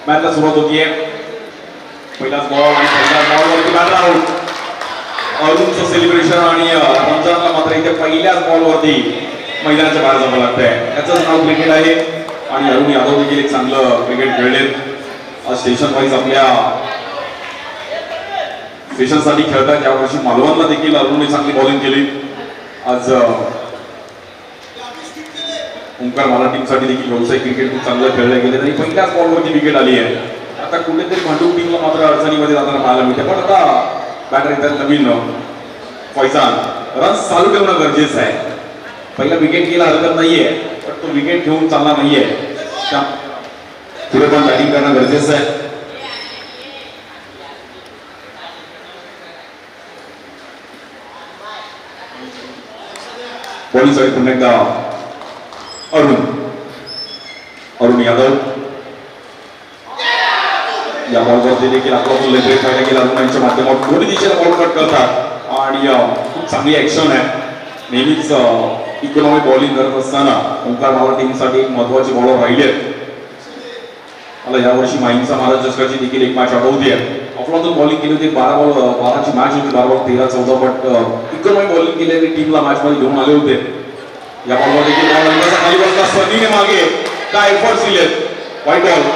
मॅचला सुरुवात होतीये. पहिलाच बॉल आणि पहिल्याच बॉलवरती मॅच आउट. अरुणचं सेलिब्रेशन आणि रमजानला मात्र इथे पहिल्याच बॉलवरती मैदानाच्या बाहेर जावं लागतंय. त्याचंच नाव क्रिकेट आहे आणि अरुण यादव देखील एक चांगलं क्रिकेट खेळलेत. आज स्टेशन वाईज आपल्या स्टेशनसाठी खेळतात. यावर्षी मालवणला देखील अरुणने चांगली बॉलिंग केली. आज ओंकार मला टीमसाठी देखील व्यावसायिक क्रिकेट खूप चांगलं खेळलं गेले आणि पहिल्याच बॉलवरती विकेट आली आहे. आता कुठेतरी भांडूप टीमला मात्र अडचणीमध्ये जाताना पाहायला मिळते. पण आता बॅटर येतात नवीन फैजान. रन्स चालू ठेवणं गरजेचं आहे. पहिला विकेट घ्यायला हरकत नाहीये पण तो विकेट घेऊन चालणार नाहीये. पुढे पण बॅटिंग करणं गरजेचं आहे. बॉलिंगसाठी पुन्हा एकदा अरुण यादव. या बॉलवरती देखील आपला फुल ब्रेक व्हायला गेला. अरुण यांच्या माध्यमातून दोन्ही दिशेला बॉल कट करतात आणि खूप चांगली ऍक्शन आहे. नेहमीच इकॉनॉमिक बॉलिंग करत असताना ओंकार माला टीमसाठी एक महत्वाचे बॉलर राहिले. मला यावर्षी माहीमचा महाराज चषकाची देखील एक मॅच आठवते. अफलातून बॉलिंग केली होती. 12ची मॅच होती. 12 बॉल 13-14 बट इकॉनॉमिक बॉलिंग केल्याने टीमला मॅच मध्ये घेऊन आले होते. या बॉलवर देखील बॉल अंदाजा खाली बसला. सनीने मागे काय एफर्ट्स दिलेत. White ball.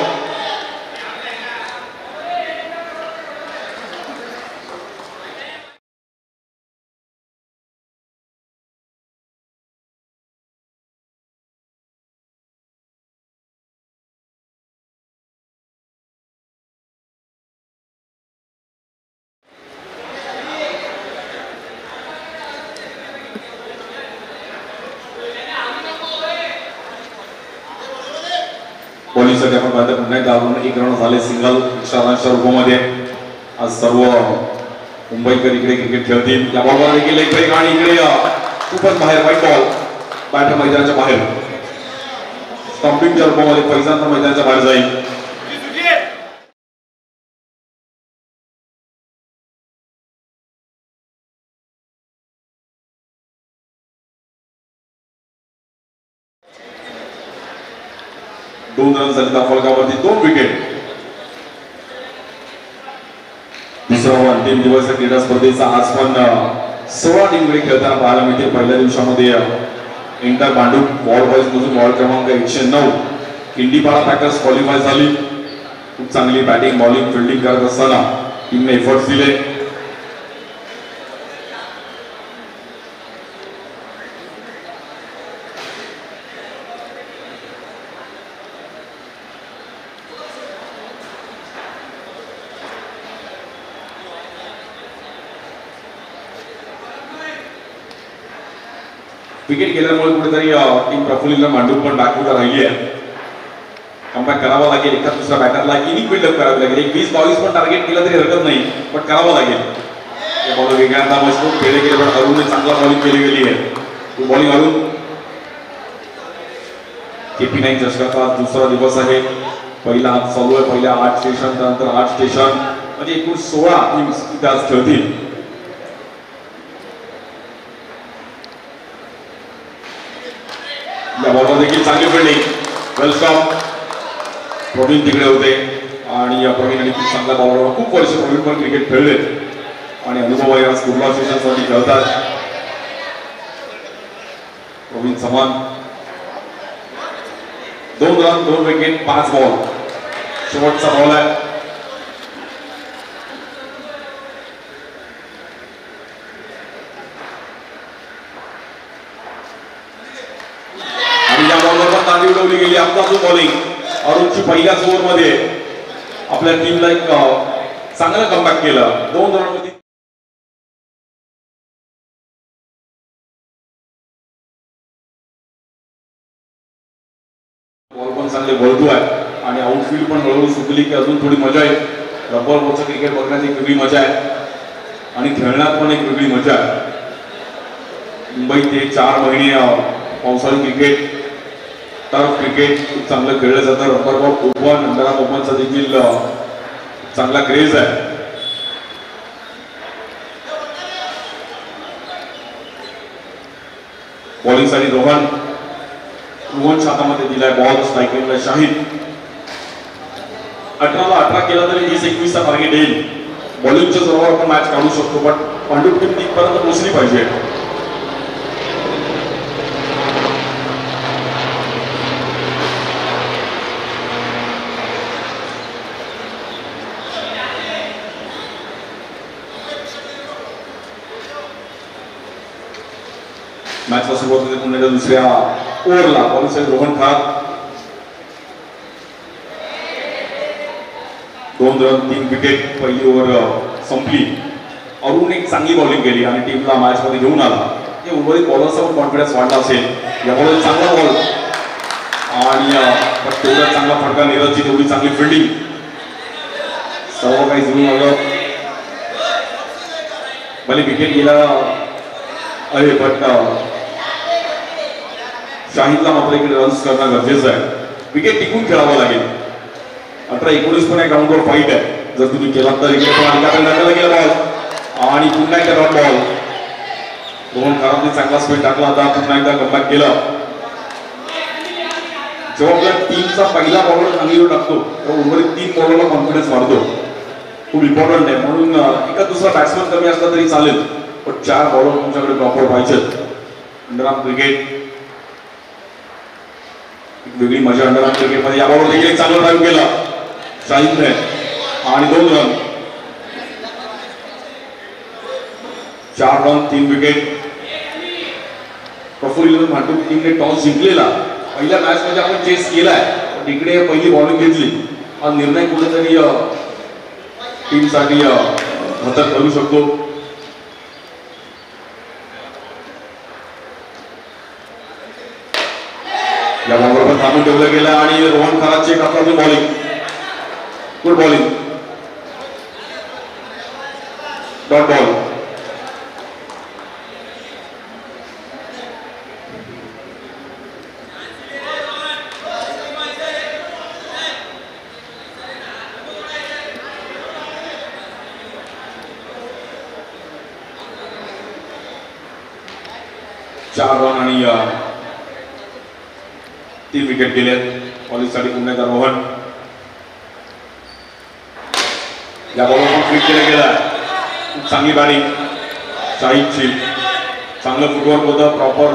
बॉलिंगसाठी आपण पाहतो पुन्हा एकदा एक रन झाले सिंगल एक्स्ट्रा रनच्या रूपामध्ये. आज सर्व मुंबईकर इकडे क्रिकेट खेळतील. या बॉलवर देखील एक ब्रेक आणि इकडे खूपच बाहेर व्हाईट बॉल. बॅटर मैदानाच्या बाहेर. स्टंपिंगच्या रूपामध्ये फैजान तर मैदानाच्या बाहेर जाईल. दोन रन झाले त्या फलकावरती 2 विकेट. दुसरा अंतिम दिवस क्रीडा स्पर्धेचा. आज पण 16 टीमकडे खेळताना पाहायला मिळते. पहिल्या दिवसामध्ये इंटर भांडूप वॉर्ड वाईज मधून वॉर्ड क्रमांक 109 किंडीपाडा पॅकर्स क्वालिफाय झाली. खूप चांगली बॅटिंग बॉलिंग फिल्डिंग करत असताना टीमने एफर्ट्स दिले. विकेट गेल्यामुळे कुठेतरी टीम प्रफुल्लित भांडूप पण बॅकवूड राहिली आहे. कमबॅक करावा लागेल. एका दुसऱ्या बॅटरला इनिंग बिल्डअप करावी लागेल. एक 20-22 पण टार्गेट केलं तरी हरकत नाही पण करावं लागेल. या बॉल वेगळ्यांदा मजबूत खेळले गेले पण अरुणने चांगला बॉलिंग केली गेली आहे. बॉलिंग अरुण. KP9 चषकाचा दुसरा दिवस आहे. पहिला हात चालू आहे. पहिल्या 8 स्टेशन त्यानंतर 8 स्टेशन म्हणजे एकूण 16 टीम्स इथे आज खेळतील. या बॉलवर देखील चांगली फिल्डिंग. वेलकम. प्रवीण तिकडे होते आणि या प्रवीण आणि खूप चांगल्या बॉलर. खूप वर्ष प्रवीण पण क्रिकेट खेळले आणि अनुभव आहे. आज कुर्ला स्टेशनसाठी खेळतात. प्रवीण समान 2 रन 2 विकेट 5 बॉल. शेवटचा बॉल आहे. आणि या बॉलवर पण दांडी उडवली गेली. आपला बॉलिंग अरुणची पहिल्याच ओव्हरमध्ये आपल्या टीमला एक चांगलं कमबॅक केलं. 2 रनमध्ये बॉल पण चांगले वळतो आहे आणि आउटफील्ड पण हळूहळू सुटली की अजून थोडी मजा आहे. रबर बॉलचं क्रिकेट बघण्यात एक वेगळी मजा आहे आणि खेळण्यात पण एक वेगळी मजा आहे. मुंबईत ते 4 महिने पावसाळी क्रिकेट टर्फ क्रिकेट खूप चांगलं खेळलं जातं. रबर बॉल ओपन अंधारा ओपनचा देखील चांगला क्रेज आहे. बॉलिंगसाठी रोहनच्या हातामध्ये दिलाय बॉल. स्ट्रायकिंगला शाहिद. 18ला 18 केला तरी 20-21चा टार्गेट येईल. बॉलिंगच्या जोरावर आपण मॅच काढू शकतो, पण पांडुप टीम तिथपर्यंत पोहोचली पाहिजे. मॅचला सुरुवात होते पुण्याच्या दुसऱ्या ओव्हरला. Bowling side Rohan Kharat 2 run 3 wicket. पहिली ओव्हर संपली. अरुण एक चांगली बॉलिंग केली आणि टीमला मॅच मध्ये घेऊन आला. हे उर्वरित बॉलरचा पण कॉन्फिडन्स वाढला असेल. या बॉलर चांगला बॉल आणि तेवढा चांगला फटका. नीरजची तेवढी चांगली फिल्डिंग. सर्व काही जुळून आलं. भले विकेट गेला आहे, बट शाहिदला मात्र इकडे रन्स करणं गरजेचं आहे. विकेट टिकून खेळावं लागेल. 18-19 पण एक ग्राउंडवर फाईट आहे. जर तुम्ही केला तर इकडे पण गेला बॉल आणि पुन्हा एकदा डॉट बॉल. रोहन खराबने चांगला स्पीड टाकला होता. पुन्हा एकदा कमबॅक केलं. जेव्हा आपल्या टीमचा पहिला बॉलर चांगलीवर टाकतो तेव्हा उर्वरित 3 बॉलरला कॉन्फिडन्स वाढतो. खूप इम्पॉर्टंट आहे. म्हणून एका दुसरा बॅट्समन कमी असला तरी चालेल, पण 4 बॉलर तुमच्याकडे प्रॉपर पाहिजेत. अंडरआर्म क्रिकेट वेगळी मजा. अंडरआर्म क्रिकेटमध्ये या बॉलवर देखील एक चांगला ड्राईव्ह केला शाहिदने आणि 2 run. 4 run 3 wicket. Praful Bhandup टीमने टॉस जिंकलेला. पहिल्या मॅच मध्ये आपण चेस केलाय, पण इकडे पहिली बॉलिंग घेतली. हा निर्णय कुठेतरी टीमसाठी घातक करू शकतो. या बॉलवर थांबून ठेवलं गेलं आणि रोहन खरातची एक आपली bowling. Good bowling. Dot ball. चार रन आणि 3 विकेट गेलेत. बॉलिंगसाठी पुन्हा एकदा रोहन. या बॉलवर पण क्लिक केला गेला. खूप चांगली बॅटिंग शाहिदची. चांगलं फुटवर्क होतं. Proper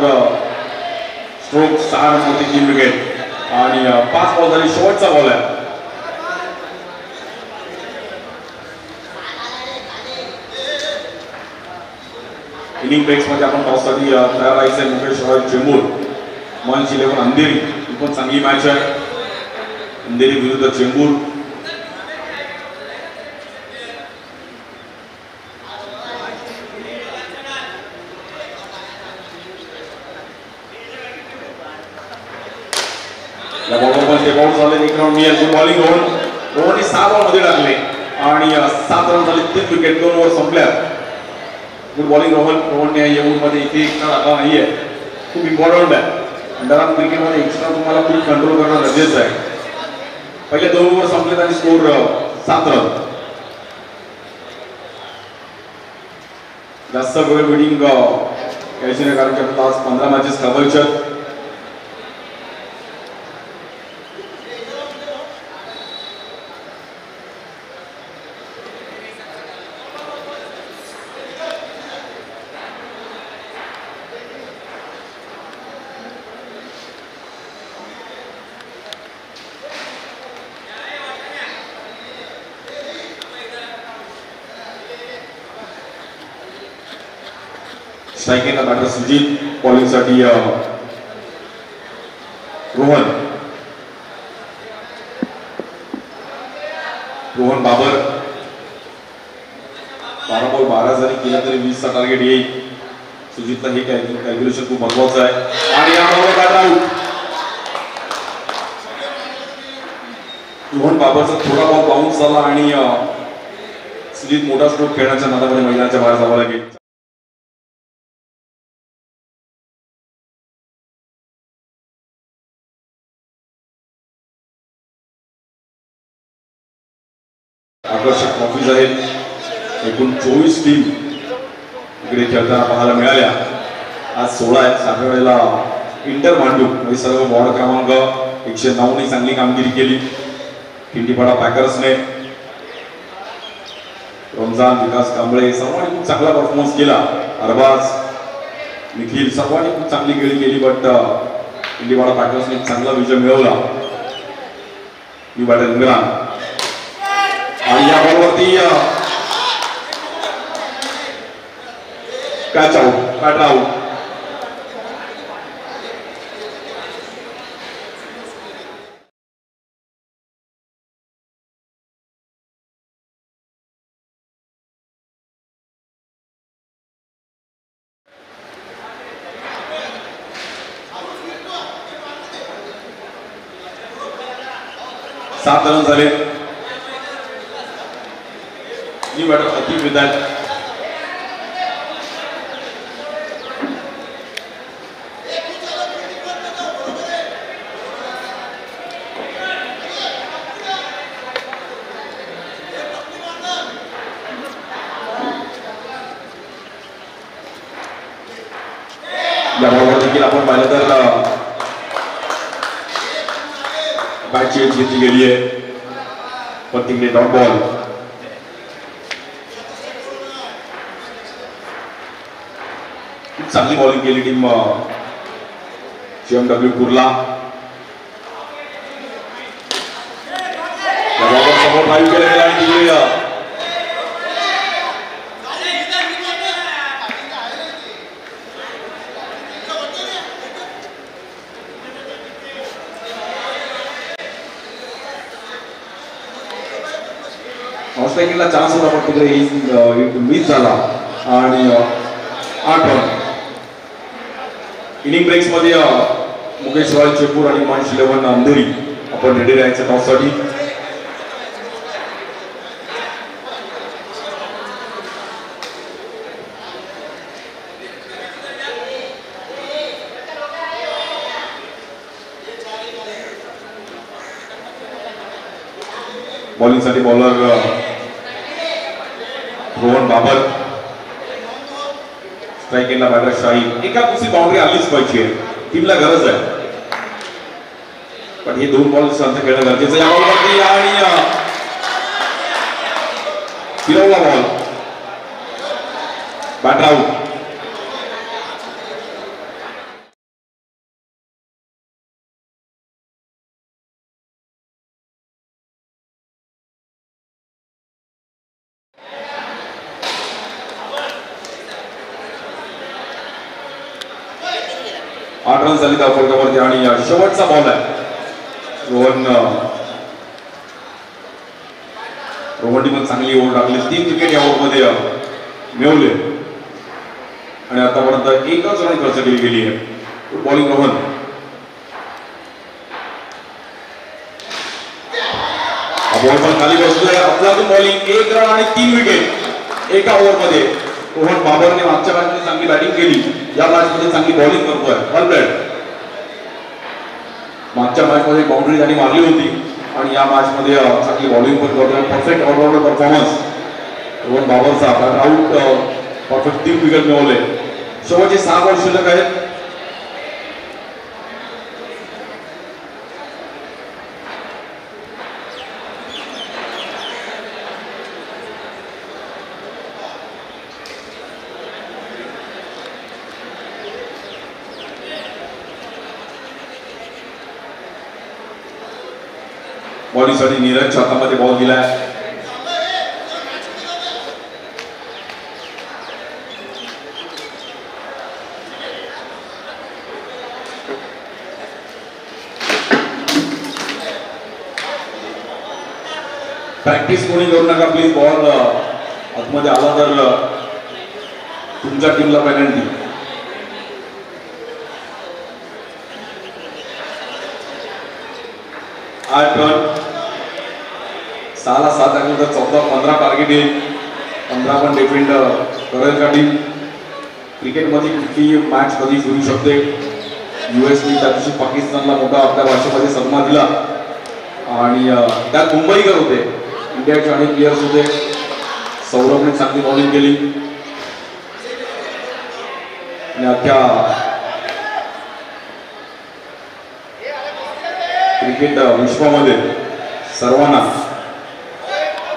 stroke. 6 रन होते 3 विकेट आणि 5 बॉल झाली. शेवटचा बॉल आहे. इनिंग ब्रेक्स मध्ये आपण टॉससाठी तयार राहायचंय. मुकेश रॉयल चेंबूर. मंच 11 अंधेरी. ही पण चांगली मॅच आहे. अंधेरी विरुद्ध चेंबूर. या बॉलवर पण स्टेप आउट झाले. एक round near. Good bowling Rohan. रोहनने 6 बॉल मध्ये टाकले आणि 7 रन झाले. 3 विकेट. 2 ओव्हर संपल्या. Good bowling Rohan. रोहनने या ओव्हरमध्ये इथे एक्स्ट्रा टाकला नाहीये. खूप इम्पॉर्टंट आहे. अंडरआर्म क्रिकेटमध्ये एक्स्ट्रा तुम्हाला खूप कंट्रोल करणं गरजेचं आहे. पहिले 2 ओव्हर संपलेत आणि स्कोर 7 रन. जास्त वेळ बिडिंग यायची नाही, कारण की आपल्याला आज 15 मॅचेस खेळवायच्या. स्ट्राइकिंगला बॅटर सुजित. बॉलिंगसाठी रोहन बाबर. 12 बॉल 12 जरी केला तरी 20चा टार्गेट येईल. सुजितला हे कॅल्क्युलेशन खूप महत्वाचं आहे. आणि या बॉलवर बॅट आउट. रोहन बाबरचा थोडा बॉल बाउन्स झाला आणि सुजित मोठा स्ट्रोक खेळण्याच्या नादामध्ये मैदानाच्या बाहेर जावं लागेल. आकर्षक ट्रॉफीज आहेत. एकूण 24 टीम इकडे खेळताना पाहायला मिळाल्या. आज 16 आहेत. 7व्या वेळेला इंटर भांडूप म्हणजे सर्व वॉर्ड क्रमांक 109 ने चांगली कामगिरी केली. खिंडीपाडा पॅकर्सने रमजान, विकास कांबळे सर्वांनी खूप चांगला परफॉर्मन्स केला. अरबाज, निखिल सर्वांनी खूप चांगली खेळी केली. बट खिंडीपाडा पॅकर्सने चांगला विजय मिळवला. ही बॅटर इम्रान आणि या बॉलवरती कॅच आउट, कॅट आउट. सात रन झाले. ही बॅटर अति विदात या बॉलवर देखील आपण पाहिलं तर बॅट चेंज घेतली गेली आहे. पण तिकडे डॉट बॉल. चांगली बॉलिंग केली टीम CMW कुर्ला. समोर ड्राईव्ह केलं गेलं आणि तिकडे ऑस्ट्रेलियाला चान्स होता पण तिकडे मिस झाला आणि 8 रन. इनिंग ब्रेक्स मध्ये मुकेश रॉय चेपूर आणि मनीष इलेव्हन अंधेरी आपण रेडी राहायचं टॉससाठी. बॉलिंग साठी बॉलर रोहन बाबर. स्ट्राइक एंडला बॅटर शाहीद. एका दुसरी बाउंड्री आलीच पाहिजे, टीमला गरज आहे. पण हे दोन बॉल शांत खेळणं गरजेचं. या बॉलवरती आणि फिरवला बॉल, बॅटर आउट. आठ रन झाली धावफलकावरती आणि शेवटचा बॉल आहे. रोहनने पण चांगली ओव्हर टाकली. 3 विकेट या ओव्हरमध्ये मिळवले आणि आतापर्यंत एकच रन खर्च केली गेली आहे. Good bowling Rohan. बॉल पण खाली बसतोय. अफलातून बॉलिंग. 1 रन आणि 3 विकेट एका ओव्हरमध्ये. रोहन बाबरने मागच्या मॅचमध्ये चांगली बॅटिंग केली, या मॅचमध्ये चांगली बॉलिंग करतोय. ऑल ब्लॅड. मागच्या मॅचमध्ये बाउंड्री त्यांनी मारली होती आणि या मॅचमध्ये चांगली बॉलिंग पण करतोय. परफेक्ट ऑलराऊंडर परफॉर्मन्स रोहन बाबरचा. आउट, परफेक्ट 3 विकेट मिळवले. शेवटचे 6 बॉल शिल्लक आहेत. बॉलिंगसाठी नीरज हातामध्ये बॉल दिलाय. प्रॅक्टिस कोणी करू नका प्लीज. बॉल आतमध्ये आला तर तुमच्या टीमला पेनल्टी. 8 रन. 6 ला 7 टाकलं तर 14-15 टार्गेट येईल. 15 पण डिफेंड करेल का टीम. क्रिकेटमध्ये कुठली मॅच कधी फिरू शकते. US त्या दिवशी पाकिस्तानला मोठा आपल्या भाषेमध्ये सन्मान दिला आणि त्यात मुंबईकर होते. इंडियाचे अनेक प्लेयर्स होते. सौरभने चांगली बॉलिंग केली आणि अख्ख्या क्रिकेट विश्वामध्ये सर्वांना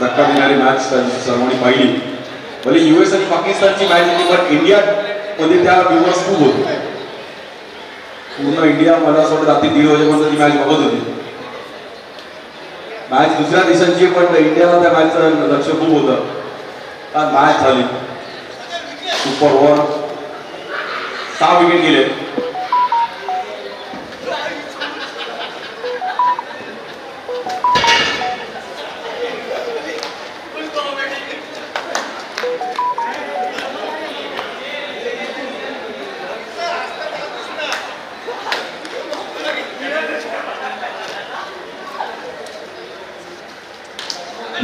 धक्का देणारी मॅच सर्वांनी पाहिली. भले US आणि पाकिस्तानची मॅच होती पण इंडिया मध्ये त्या व्ह्यूअर्स खूप होते. पूर्ण इंडिया मला असं वाटतं रात्री 1:30 वाजेपर्यंत ती मॅच बघत होती. मॅच दुसऱ्या देशांची पण इंडियाला त्या मॅचचं लक्ष खूप होतं. का मॅच झाली सुपर ओव्हर 6 विकेट गेले.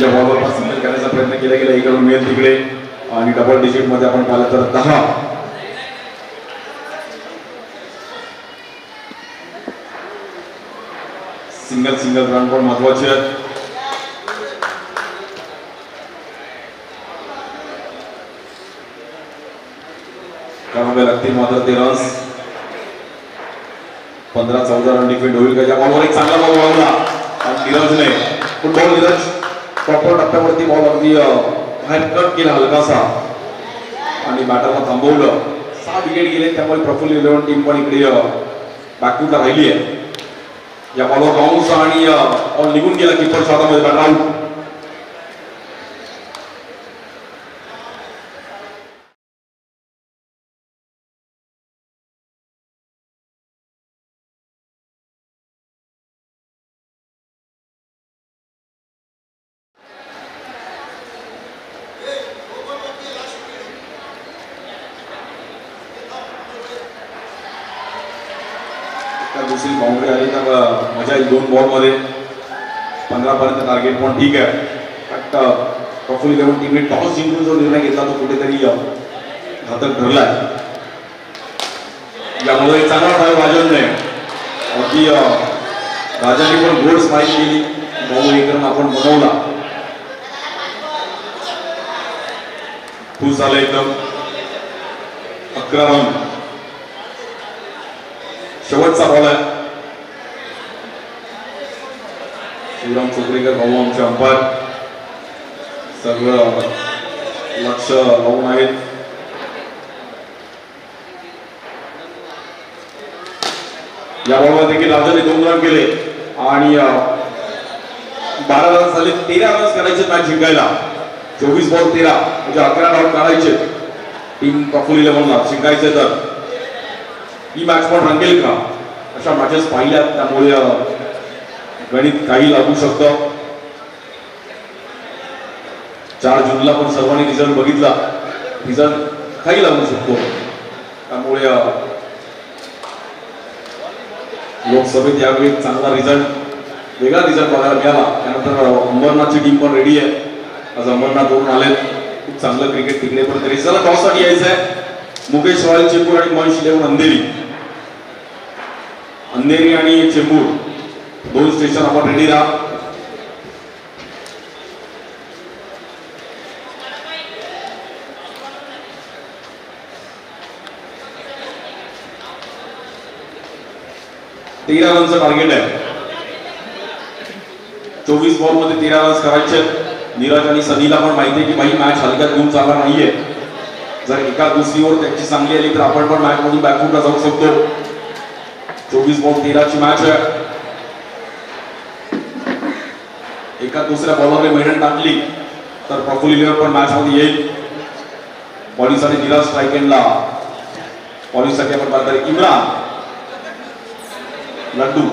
या बॉलवर सिंगल करण्याचा प्रयत्न केला गेला. इकडून मेल तिकडे आणि डबल डिजिट मध्ये आपण पाहिलं तर 10. सिंगल रन पण महत्वाचे आहेत. करावे लागतील मात्र ते रन्स. 15-14 रन डिफेंड होईल का? या बॉलवर एक चांगला बॉल वळवला आणि नीरजने फुटबॉल नीरज प्रॉपर टप्प्यावरती बॉल अगदी बाहेर कट केला हलकासा आणि बॅटरला थांबवलं. 6 विकेट गेले. त्यामुळे प्रफुल्ल 11 टीम पण इकडे बॅकफुटला राहिली आहे. या बॉलवर बाउन्स आणि बॉल निघून गेला कीपरच्या हातामध्ये. Batter out. दुसरी बाउंड्री आली तर मजा येईल. 2 बॉलमध्ये 15 पर्यंत टार्गेट पण ठीक आहे. बट प्रफुल्ल 11 टीमने टॉस जिंकून जो निर्णय घेतला तो कुठेतरी घातक ठरलाय. यामुळे चांगला ट्राय राजनने अगदी राजांनी पण गोड स्माइल केली. 9 रन आपण बनवला. खुश झालं एकदम. 11 रन. शेवटचा बॉल आहे. शिवराम चोपडेकर भाऊ आमचे अंपायर सर्व लक्ष लावून आहेत. या बॉलवर देखील राजाने 2 रन केले आणि 12 रन झाले. 13 रन करायचे मॅच जिंकायला. 24 बॉल 13 म्हणजे 11 डाऊट काढायचे टीम प्रफुल्ल 11ला जिंकायचे. तर ही मॅच पण रंगेल का? अशा मॅचेस पाहिल्यात. त्यामुळे गणित काही लागू शकतं. 4 जूनला पण सर्वांनी रिझल्ट बघितला. रिझल्ट काही लागू शकतो. त्यामुळे लोकसभेत यावेळी चांगला रिझल्ट वेगळा रिझल्ट बघायला मिळाला. त्यानंतर अंबरनाथची टीम पण रेडी आहे. आज अंबरनाथ वरून आले. खूप चांगलं क्रिकेट तिकडे पण तरी चला टॉस साठी यायचं आहे. मुकेश रॉयल चेंबूर आणि महेश 11 अंधेरी आणि चेंबूर 2 स्टेशन आपण रेडी राहा. तेरा रनचं टार्गेट आहे. 24 बॉल मध्ये 13 रन करायचे. नीरज आणि सनीला पण माहिती आहे की भाई मॅच हलक्यात घेऊन चालला नाहीये. जर एका दुसरी ओव्हर त्याची चांगली आली तर आपण पण मॅच मधून बॅकफुटला जाऊ शकतो. 24 बॉल 13 ची मॅच आहे. एका दुसऱ्या बॉलरने मेहनत टाकली तर प्रफुल्ल पण मॅच मध्ये येईल. बॉलिंगसाठी नीरज स्ट्राईक एंडला. बॉलिंगसाठी आपण बाहेर इम्रान लड्डू.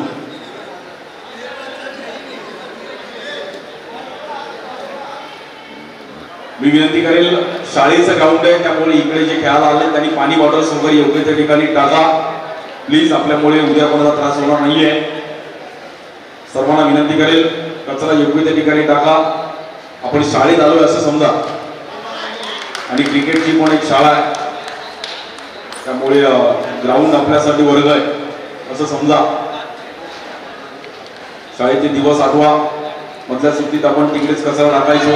मी विनंती करेल शाळेचं ग्राउंड आहे त्यामुळे इकडे जे खेळायला आले त्यांनी पाणी बॉटल्स वगैरे योग्य त्या ठिकाणी टाका प्लीज. आपल्यामुळे उद्या कोणाला त्रास होणार नाहीये. सर्वांना विनंती करेल कचरा योग्य त्या ठिकाणी टाका. आपण शाळेत आलोय असं समजा आणि क्रिकेटची पण एक शाळा आहे त्यामुळे ग्राउंड आपल्यासाठी वर्ग आहे असं समजा. शाळेचे दिवस आठवा. मधल्या सुट्टीत आपण तिकडेच कचरा टाकायचो.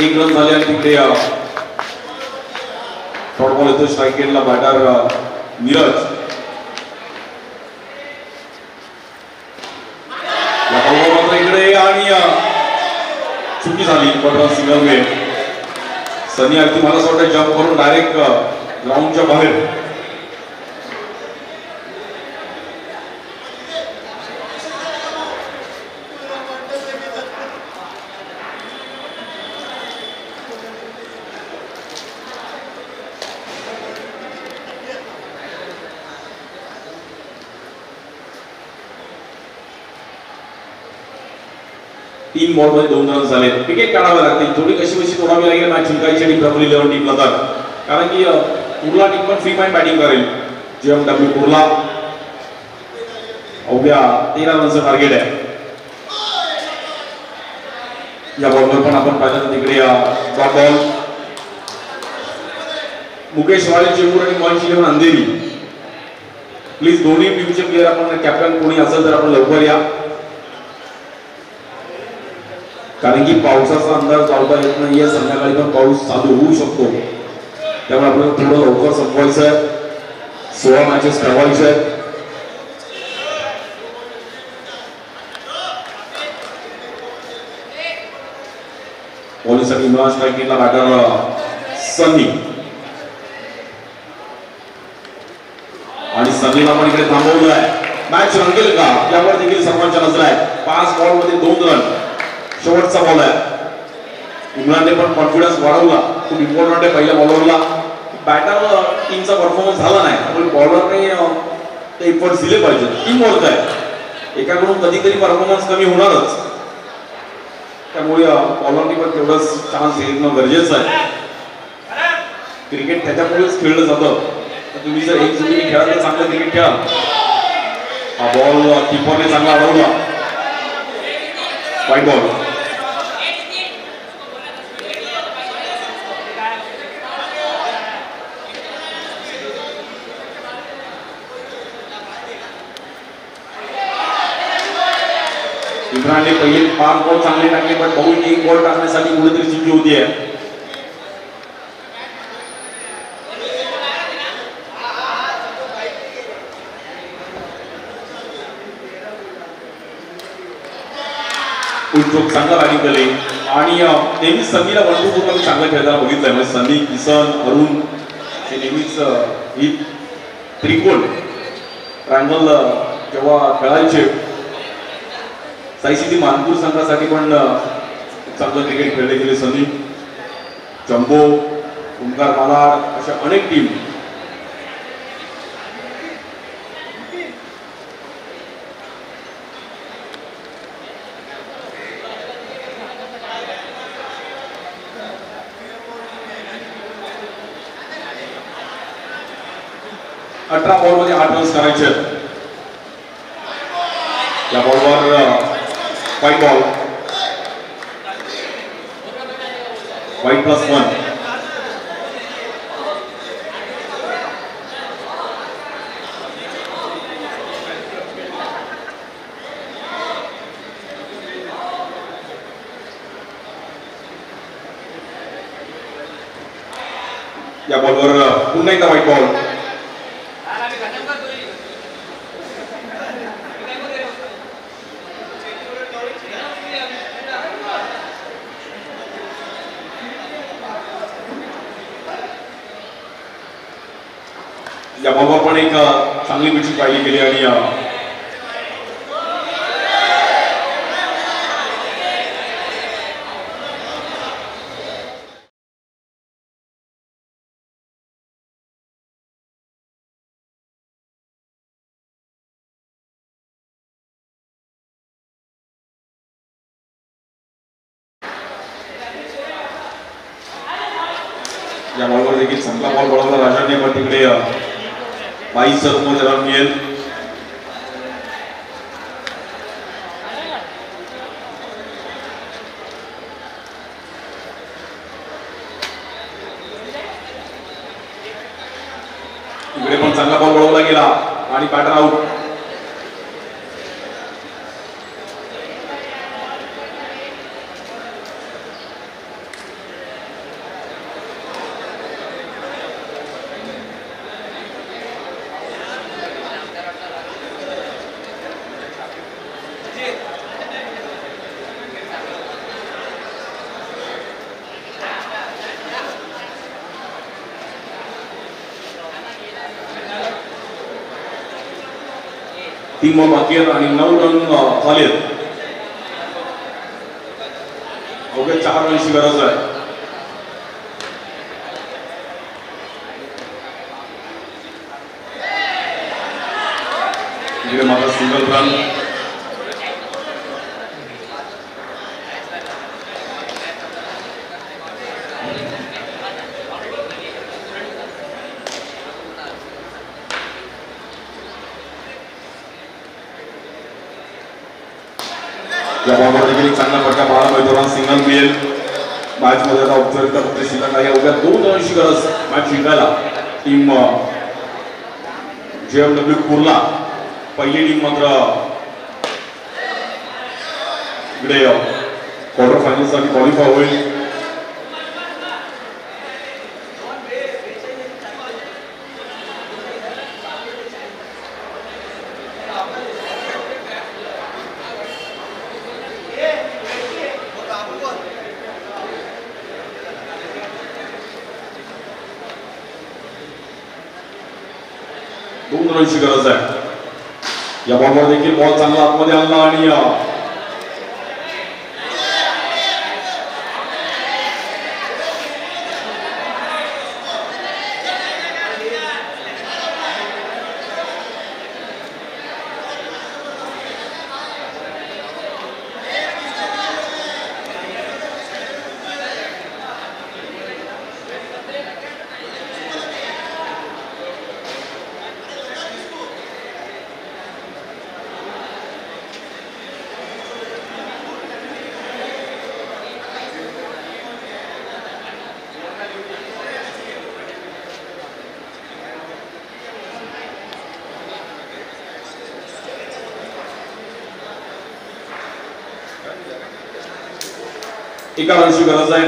1 रन झाले आणि तिकडे शॉर्ट बॉल येतो स्ट्राईक एंडला. बॅटर नीरज. चुकी झाली पण सिंगल वे सनी अगदी मला असं वाटतं जम्प करून डायरेक्ट ग्राउंडच्या बाहेर. तीन बॉल मध्ये 2 रन झाले. विकेट काढावे लागतील थोडी कशी तोडावी लागेल मॅच जिंकायची टीम डब्ल्यू 11 टीमला तर कारण की कुर्ला टीम पण फ्री माइंड बॅटिंग करेल. जेएमडब्ल्यू कुर्ला अवघ्या 13 रनचं टार्गेट आहे. या बॉलवर पण आपण पाहिलं तिकडे डॉट बॉल मुकेश वाळे चेंबूर आणि मॉइंट 11 अंधेरी. प्लीज दोन्ही टीमचे प्लेयर आपण कॅप्टन कोणी असेल तर आपण लवकर या कारण की पावसाचा अंदाज लावता येत नाहीये. संध्याकाळी पण पाऊस चालू होऊ शकतो त्यामुळे आपल्याला थोडं लवकर संपवायचं आहे. 16 मॅचेस खेळवायचे आहेत. बॉलिंगसाठी इम्रान स्ट्रायकिंगला बॅटर सनी आणि सनीला पण इकडे थांबवलं आहे. मॅच रंगेल का यावर देखील सर्वांच्या नजर आहे. 5 बॉल मध्ये 2 रन शेवटचा बॉल आहे. इम्रानने पण कॉन्फिडन्स वाढवला. खूप इम्पॉर्टंट आहे पहिल्या बॉलरला. बॅटर टीमचा परफॉर्मन्स झाला नाही पण बॉलरने ते एफर्ट्स दिले पाहिजे. टीम वर्क आहे एकाकडून कधीतरी परफॉर्मन्स कमी होणारच त्यामुळे बॉलरने पण तेवढंच चान्स देणं गरजेचं आहे. क्रिकेट त्याच्यामुळेच खेळलं जातं. तुम्ही जर एक जोडी खेळाल तर चांगलं क्रिकेट खेळा. हा बॉल कीपरने चांगला अडवला. वाईट बॉल. इम्रानने पहिले 5 बॉल चांगले टाकले पण बहु 1 बॉल टाकण्यासाठी कुठेतरी चुकी होती आहे. उद्योग चांगला बॅटिंग केले आणि नेहमीच सनीला 1-2 पूर्ण चांगलं खेळताना बघितलंय. म्हणजे सनी किसन अरुण हे नेहमीच ही त्रिकोण ट्रायंगल जेव्हा खेळायचे साई सिटी मानपूर संघासाठी पण चांगलं क्रिकेट खेळले गेले. सनी जम्बो ओंकार मालाड अशा अनेक टीम अठरा बॉल मध्ये 8 रन्स करायचे. या बॉलवर व्हाईट बॉल व्हाईट +1. या बॉलवर पुन्हा एकदा व्हाईट बॉल. या बॉलवर पण एक चांगली पिचिंग पाहिली गेली आणि या बॉलवर देखील चांगला बॉल बळवला राजाने पण तिकडे 22 मध्ये रन मिळेल. इकडे पण चांगला बॉल बळवला गेला आणि बॅटर आउट. 3 बॉल बाकी आहेत आणि 9 रन झालेत. अवघ्या 4 रनची गरज आहे. इकडे मात्र सिंगल रन. या बॉलवर देखील एक चांगला फटका पाहायला मिळतो. सिंगल मिळेल. मॅच मध्ये आता ऑब्झर्व करतो शिल्लक आहे. अवघ्या 2 रनची गरज मॅच जिंकायला. टीम JMW कुर्ला पहिली टीम मात्र इकडे क्वार्टर फायनल साठी क्वालिफाय होईल. दोन रनची गरज आहे. या बॉलवर देखील बॉल चांगला आतमध्ये आणला आणि एका रनची गरज आहे.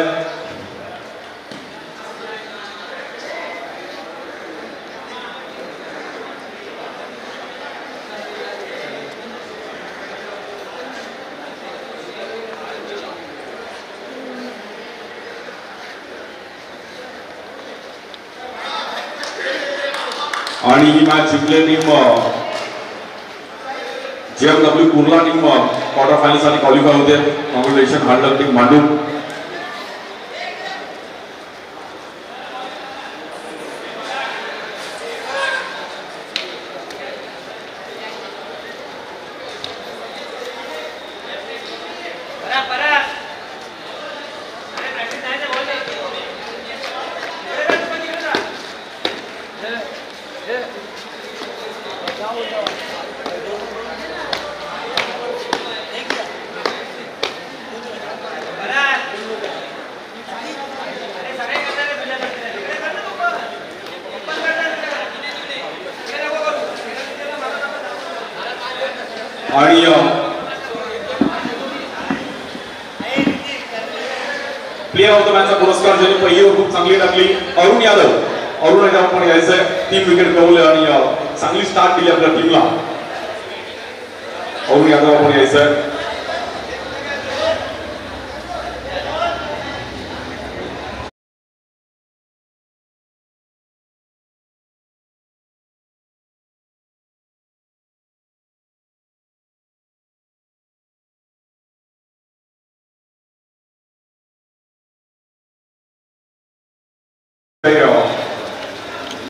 आणि ही मॅच जिंकली team JMW Kurla team quarter final साठी क्वालिफाय होते. कॉंग्रॅच्युलेशन हार्ड लक टीम मांडू. आणि प्लेयर ऑफ द मॅचचा पुरस्कार ज्यांनी पहिली ओव्हर खूप चांगली टाकली अरुण यादव. अरुण यादव पण यायचंय. 3 विकेट गवले आणि चांगली स्टार्ट दिली आपल्या टीमला. अरुण यादव पण यायचंय.